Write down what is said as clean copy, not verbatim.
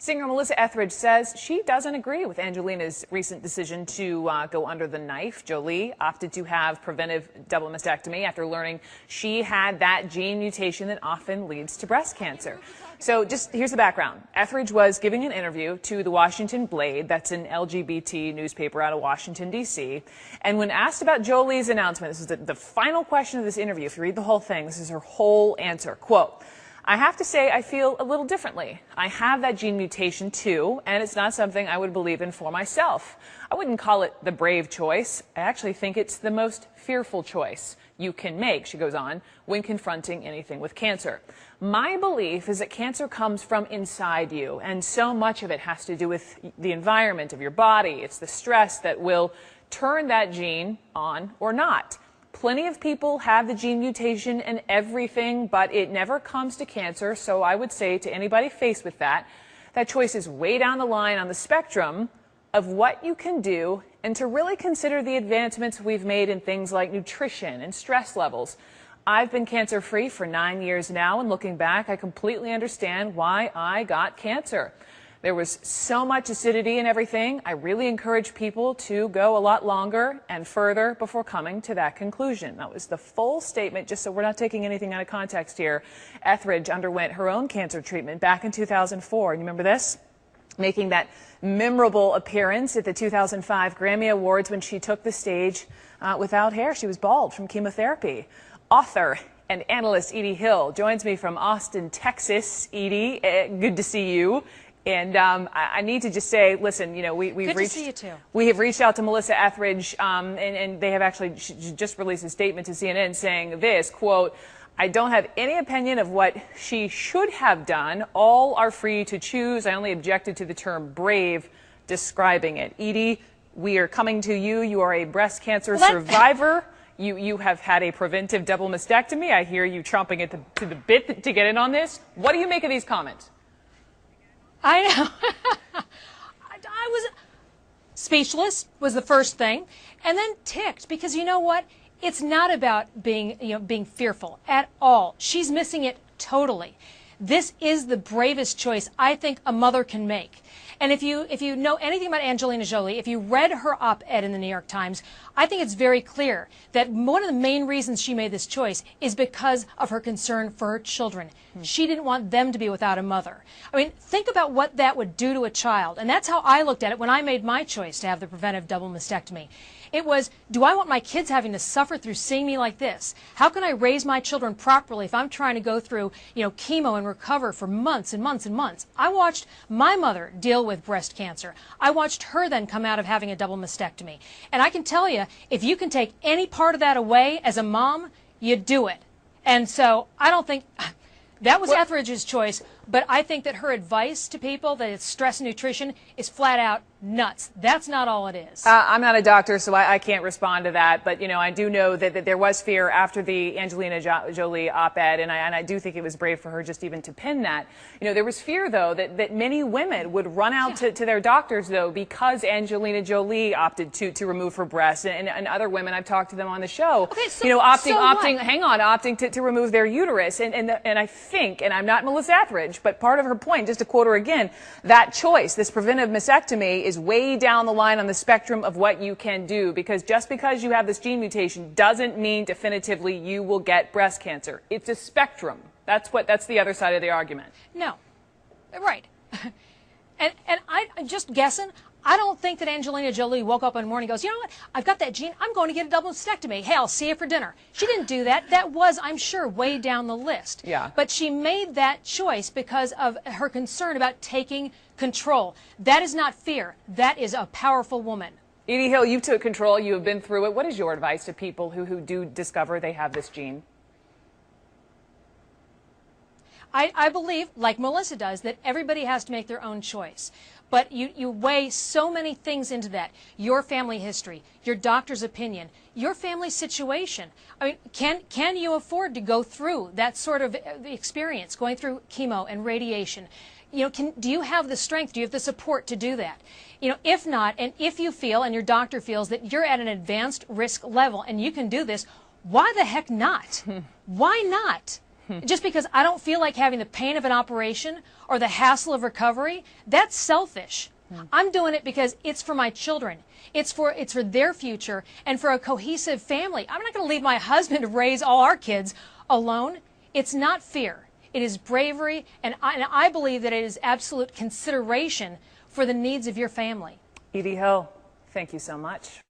Singer Melissa Etheridge says she doesn't agree with Angelina's recent decision to go under the knife. Jolie opted to have preventive double mastectomy after learning she had that gene mutation that often leads to breast cancer. So just here's the background. Etheridge was giving an interview to the Washington Blade, that's an LGBT newspaper out of Washington, D.C. And when asked about Jolie's announcement, this is the final question of this interview. If you read the whole thing, this is her whole answer. Quote, "I have to say I feel a little differently. I have that gene mutation too, and it's not something I would believe in for myself. I wouldn't call it the brave choice. I actually think it's the most fearful choice you can make," she goes on, "when confronting anything with cancer. My belief is that cancer comes from inside you, and so much of it has to do with the environment of your body. It's the stress that will turn that gene on or not. Plenty of people have the gene mutation and everything, but it never comes to cancer. So I would say to anybody faced with that choice is way down the line on the spectrum of what you can do, and to really consider the advancements we've made in things like nutrition and stress levels. I've been cancer-free for 9 years now, and looking back, I completely understand why I got cancer. There was so much acidity and everything. I really encourage people to go a lot longer and further before coming to that conclusion." That was the full statement, just so we're not taking anything out of context here. Etheridge underwent her own cancer treatment back in 2004. And you remember this? Making that memorable appearance at the 2005 Grammy Awards when she took the stage without hair. She was bald from chemotherapy. Author and analyst Edie Hill joins me from Austin, Texas. Edie, good to see you. And I need to just say, listen, you know, we have reached out to Melissa Etheridge, and they have actually just released a statement to CNN saying this, quote, "I don't have any opinion of what she should have done. All are free to choose. I only objected to the term brave describing it." Edie, we are coming to you. You are a breast cancer survivor. You have had a preventive double mastectomy. I hear you chomping at to the bit to get in on this. What do you make of these comments? I know. I was speechless was the first thing, and then ticked, because you know what? It's not about being fearful at all. She's missing it totally. This is the bravest choice I think a mother can make. And if you know anything about Angelina Jolie, if you read her op-ed in the New York Times, I think it's very clear that one of the main reasons she made this choice is because of her concern for her children. She didn't want them to be without a mother. I mean, think about what that would do to a child. And that's how I looked at it when I made my choice to have the preventive double mastectomy. It was, do I want my kids having to suffer through seeing me like this? How can I raise my children properly if I'm trying to go through, chemo and recover for months and months and months? I watched my mother deal with breast cancer. I watched her then come out of having a double mastectomy. And I can tell you, if you can take any part of that away as a mom, you do it. And so I don't think that was Etheridge's choice, but I think that her advice to people that it's stress and nutrition is flat out nuts. That's not all it is. I'm not a doctor, so I can't respond to that. But, I do know that there was fear after the Angelina Jolie op-ed, and I do think it was brave for her just even to pin that. There was fear, though, that many women would run out to their doctors, though, because Angelina Jolie opted to remove her breasts. And other women, I've talked to them on the show, okay, opting to remove their uterus. And I think, and I'm not Melissa Etheridge, but part of her point, just to quote her again, that choice, this preventive mastectomy, is way down the line on the spectrum of what you can do, because just because you have this gene mutation doesn't mean definitively you will get breast cancer. It's a spectrum. That's the other side of the argument. No. Right. and I'm just guessing. I don't think that Angelina Jolie woke up one morning and goes, you know what, I've got that gene, I'm going to get a double mastectomy. Hey, I'll see you for dinner. She didn't do that. That was, I'm sure, way down the list. Yeah. But she made that choice because of her concern about taking control. That is not fear. That is a powerful woman. Edie Hill, you took control. You have been through it. What is your advice to people who do discover they have this gene? I believe, like Melissa does, that everybody has to make their own choice. But you weigh so many things into that. Your family history, your doctor's opinion, your family situation. I mean, can you afford to go through that sort of experience, going through chemo and radiation? Do you have the strength? Do you have the support to do that? If not, and if you feel and your doctor feels that you're at an advanced risk level and you can do this, why the heck not? Why not? Just because I don't feel like having the pain of an operation or the hassle of recovery, that's selfish. I'm doing it because it's for my children. It's for their future and for a cohesive family. I'm not going to leave my husband to raise all our kids alone. It's not fear. It is bravery, and I believe that it is absolute consideration for the needs of your family. Edie Hill, thank you so much.